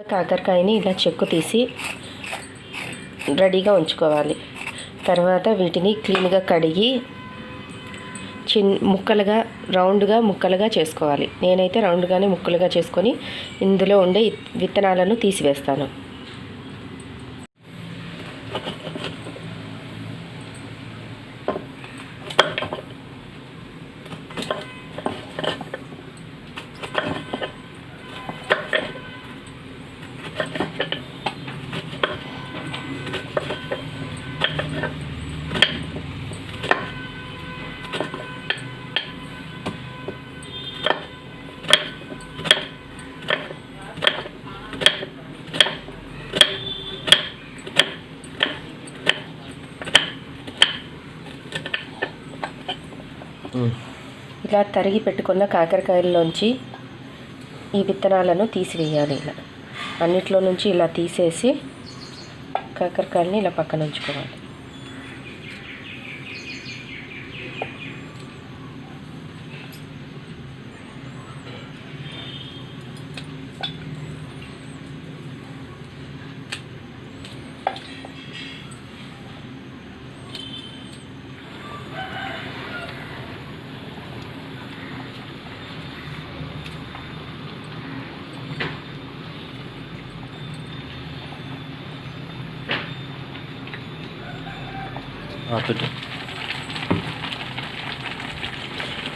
కాకరకాయని ఇలా చెక్కు తీసి రెడీగా ఉంచుకోవాలి. తర్వాత వీటిని క్లీన్గా కడిగి రౌండ్గా ముక్కలుగా చేసుకోవాలి. నేనైతే రౌండ్గానే ముక్కలుగా చేసుకొని ఇందులో ఉండే విత్తనాలను తీసివేస్తాను. ఇలా తరిగి పెట్టుకున్న కాకరకాయల్లోంచి ఈ విత్తనాలను తీసివేయాలి. ఇలా అన్నిట్లో నుంచి ఇలా తీసేసి కాకరకాయలని ఇలా పక్కన ఉంచుకోవాలి.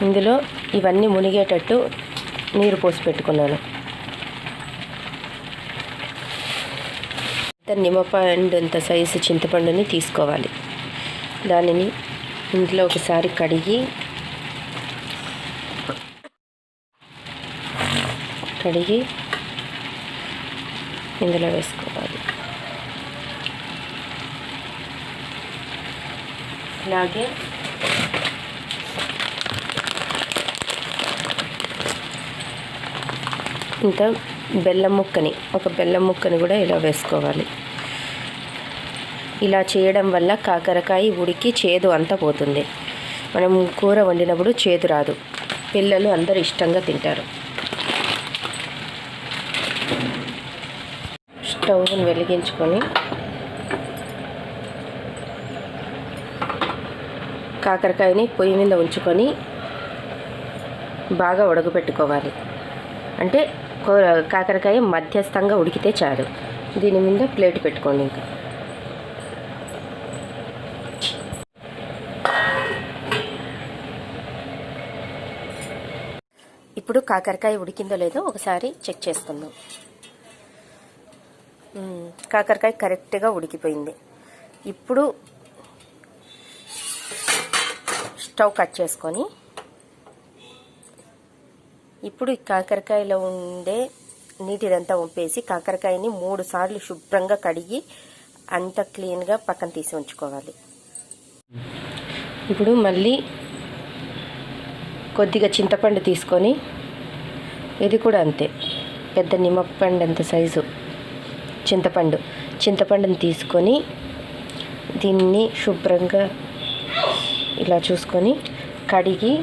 ఇందులో ఇవన్నీ మునిగేటట్టు నీరు పోసి పెట్టుకున్నాను. నిమ్మపండు అంత సైజు చింతపండుని తీసుకోవాలి. దానిని ఇంట్లో ఒకసారి కడిగి ఇందులో వేసుకోవాలి. అలాగే ఇంత ఒక బెల్లం ముక్కని కూడా ఇలా వేసుకోవాలి. ఇలా చేయడం వల్ల కాకరకాయ ఉడికి చేదు అంతా పోతుంది. మనం కూర వండినప్పుడు చేదు రాదు. పిల్లలు అందరూ ఇష్టంగా తింటారు. స్టవ్ని వెలిగించుకొని కాకరకాయని పొయ్యి మీద ఉంచుకొని బాగా ఉడకబెట్టుకోవాలి. అంటే కాకరకాయ మధ్యస్థంగా ఉడికితే చాలు. దీని మీద ప్లేట్ పెట్టుకోండి. ఇంకా ఇప్పుడు కాకరకాయ ఉడికిందో లేదో ఒకసారి చెక్ చేసుకుందాం. కాకరకాయ కరెక్ట్గా ఉడికిపోయింది. ఇప్పుడు స్టవ్ కట్ చేసుకొని ఇప్పుడు ఈ కాకరకాయలో ఉండే నీటిదంతా వంపేసి కాకరకాయని 3 సార్లు శుభ్రంగా కడిగి అంత క్లీన్గా పక్కన తీసి ఉంచుకోవాలి. ఇప్పుడు మళ్ళీ కొద్దిగా చింతపండు తీసుకొని, ఇది కూడా అంతే, పెద్ద నిమ్మపండు అంత సైజు చింతపండుని తీసుకొని దీన్ని శుభ్రంగా ఇలా చూసుకొని కడిగి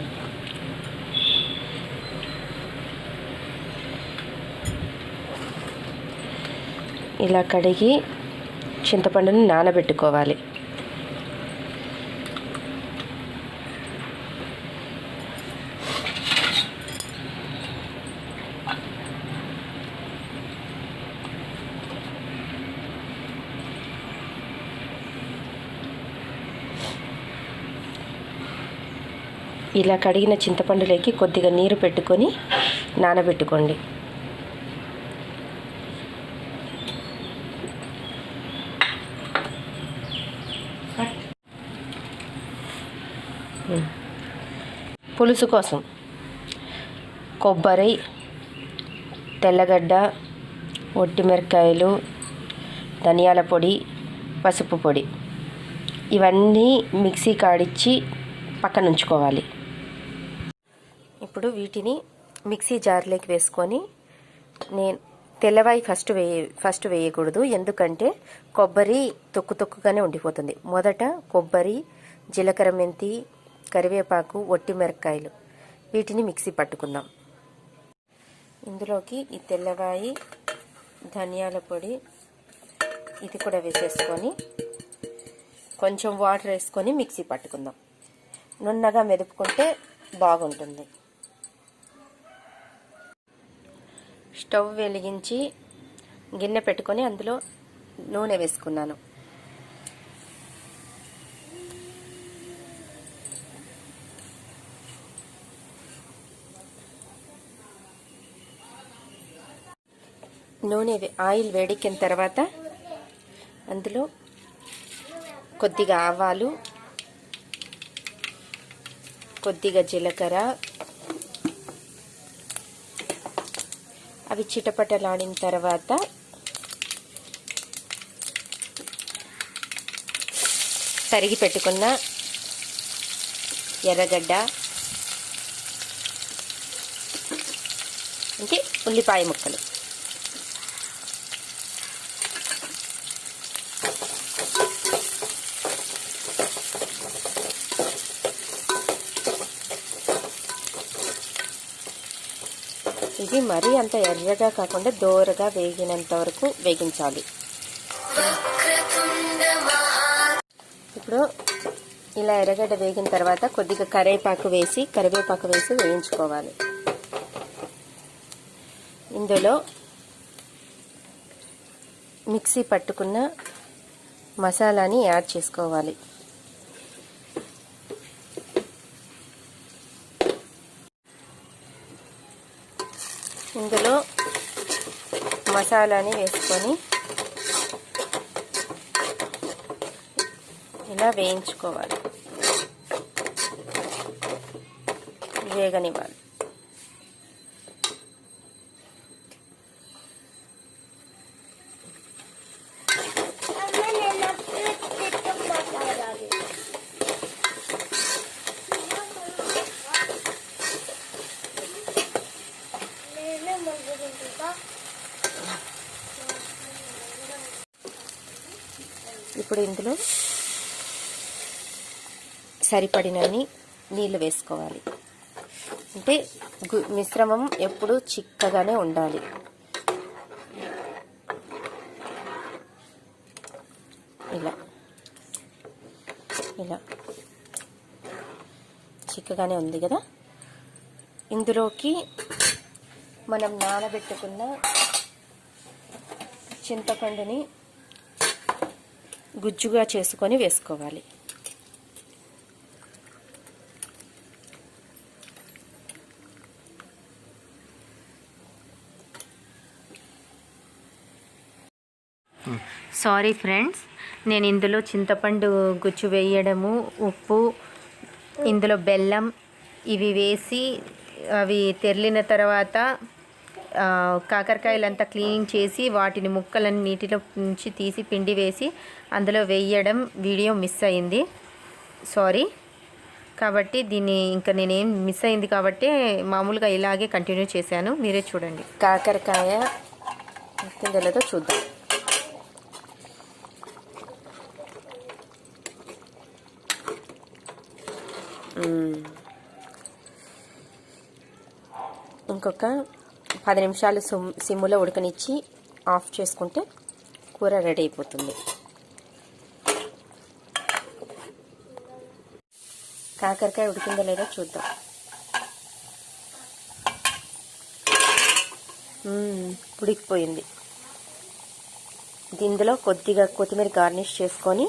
చింతపండుని నానబెట్టుకోవాలి. ఇలా కడిగిన చింతపండులోకి కొద్దిగా నీరు పెట్టుకొని నానబెట్టుకోండి. పులుసు కోసం కొబ్బరి, తెల్లగడ్డ, ఒట్టిమిరపకాయలు, ధనియాల పొడి, పసుపు పొడి ఇవన్నీ మిక్సీ కాడిచ్చి పక్కన ఉంచుకోవాలి. ఇప్పుడు వీటిని మిక్సీ జార్లోకి వేసుకొని, నేను తెల్లవాయి ఫస్ట్ వేయకూడదు, ఎందుకంటే కొబ్బరి తొక్కుగానే ఉండిపోతుంది. మొదట కొబ్బరి, జీలకర్ర, మెంతి, కరివేపాకు, ఒట్టిమిరపకాయలు వీటిని మిక్సీ పట్టుకుందాం. ఇందులోకి ఈ తెల్లవాయి ధనియాల పొడి ఇది కూడా వేసేసుకొని కొంచెం వాటర్ వేసుకొని మిక్సీ పట్టుకుందాం. నున్నగా మెదుపుకుంటే బాగుంటుంది. స్టవ్ వెలిగించి గిన్నె పెట్టుకొని అందులో నూనె వేసుకున్నాను. ఆయిల్ వేడెక్కిన తర్వాత అందులో కొద్దిగా ఆవాలు, కొద్దిగా జీలకర్ర, అవి చిటపటలాడిన తర్వాత తరిగి పెట్టుకున్న ఎర్రగడ్డ అంటే ఉల్లిపాయ ముక్కలు, ఇది మరీ అంత ఎర్రగా కాకుండా దోరగా వేగినంత వరకు వేగించాలి. ఇప్పుడు ఇలా ఎర్రగడ్డ వేగిన తర్వాత కొద్దిగా కరివేపాకు వేసి వేయించుకోవాలి. ఇందులో మిక్సీ పట్టుకున్న మసాలాని యాడ్ చేసుకోవాలి. ఇందులో మసాలాని వేసుకొని ఇలా వేయించుకోవాలి, వేగనివ్వాలి. ఇప్పుడు ఇందులో సరిపడినన్ని నీళ్ళు వేసుకోవాలి. అంటే మిశ్రమం ఎప్పుడు చిక్కగానే ఉండాలి. ఇలా చిక్కగానే ఉంది కదా. ఇందులోకి మనం నానబెట్టుకున్న చింతపండుని గుజ్జుగా చేసుకొని వేసుకోవాలి. సారీ ఫ్రెండ్స్, నేను ఇందులో చింతపండు గుజ్జు వేయడము, ఉప్పు, ఇందులో బెల్లం ఇవి వేసి అవి తెరిలిన తర్వాత కాకరకాయలంతా క్లీన్ చేసి వాటిని ముక్కలను నీటిలో నుంచి తీసి పిండి వేసి అందులో వేయడం వీడియో మిస్ అయింది. సారీ. కాబట్టి దీన్ని ఇంకా నేనేం మిస్ అయింది కాబట్టి మామూలుగా ఇలాగే కంటిన్యూ చేశాను. మీరే చూడండి. కాకరకాయ కిందలతో చూద్దాం. ఇంకొక 10 నిమిషాలు సిమ్ములో ఉడకనిచ్చి ఆఫ్ చేసుకుంటే కూర రెడీ అయిపోతుంది. కాకరకాయ ఉడికిందో లేదో చూద్దాం. ఉడికిపోయింది. దీనిలో కొద్దిగా కొత్తిమీర గార్నిష్ చేసుకొని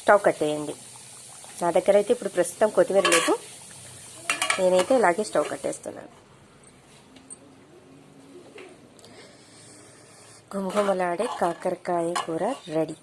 స్టవ్ కట్టేయండి. నా దగ్గర అయితే ఇప్పుడు ప్రస్తుతం కొత్తిమీర లేదు. నేనైతే ఇలాగే స్టవ్ కట్టేస్తున్నాను. గుమగుమలాడే కాకరకాయ కూర రెడీ.